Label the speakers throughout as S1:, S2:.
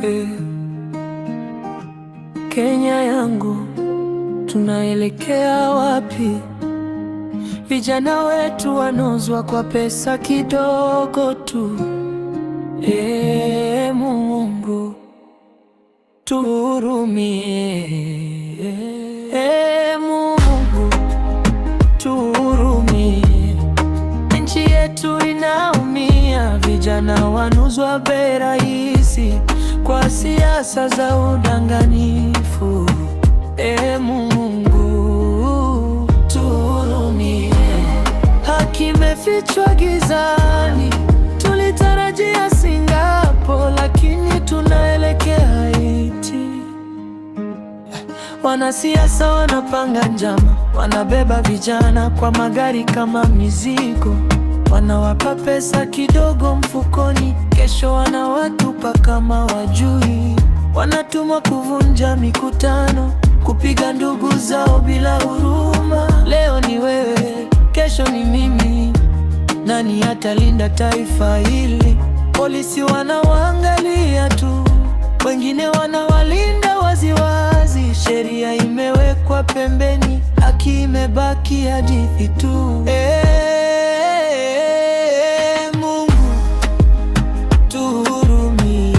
S1: eh. Kenya yangu, tunaelekea wapi? Vijana wetu wanozwa kwa pesa kidogo tu. Mungu tuhurumie. Mungu tuhurumie. Nchi yetu inaumia, vijana wanuzwa bei rahisi kwa siasa za udanganyifu. Mungu tuhurumie. Haki imefichwa gizani, tulitarajia Singapore lakini tunaelekea Haiti. Wanasiasa wanapanga njama, wanabeba vijana kwa magari kama mizigo. Wanawapa pesa kidogo mfukoni, kesho wanawatupa kama wajui. Wanatumwa kuvunja mikutano, kupiga ndugu zao bila huruma. Leo ni wewe, kesho ni mimi. Nani atalinda taifa hili? Polisi wanawaangalia tu, wengine wanawalinda waziwazi. Sheria imewekwa pembeni, haki imebaki hadithi tu. Mungu tuhurumie.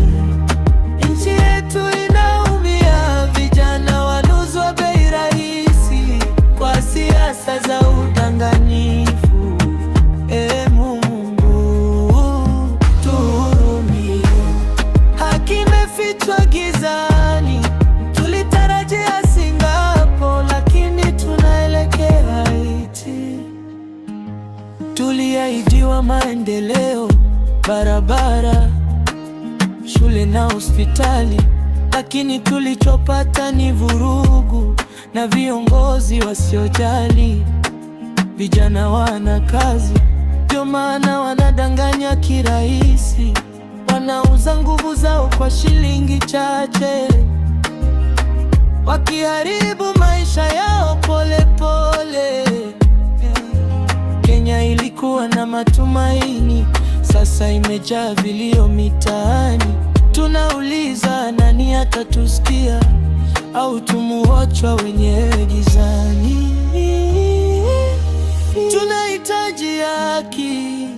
S1: Nchi yetu inaumia, vijana wanuzwa bei rahisi kwa siasa za udanganyifu. Mungu tuhurumie. Haki imefichwa gizani, tulitarajia Singapore lakini tunaelekea Haiti. Tuliahidiwa maendeleo, barabara, shule na hospitali, lakini tulichopata ni vurugu na viongozi wasiojali. Vijana wana kazi, ndio maana wanadanganya kirahisi. Wanauza nguvu zao kwa shilingi chache, wakiharibu maisha yao pole pole. Kenya ilikuwa na matumaini, sasa imejaa vilio mitaani. Tunauliza, nani atatusikia au tumuochwa wenyewe gizani? Tunahitaji haki,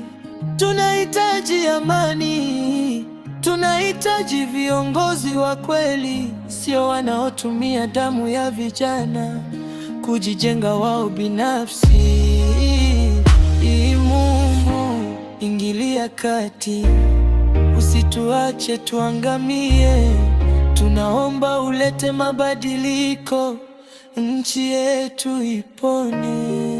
S1: tunahitaji amani, tunahitaji viongozi wa kweli, sio wanaotumia damu ya vijana kujijenga wao binafsi. Mungu ingilia kati, usituache tuangamie. Tunaomba ulete mabadiliko, nchi yetu ipone.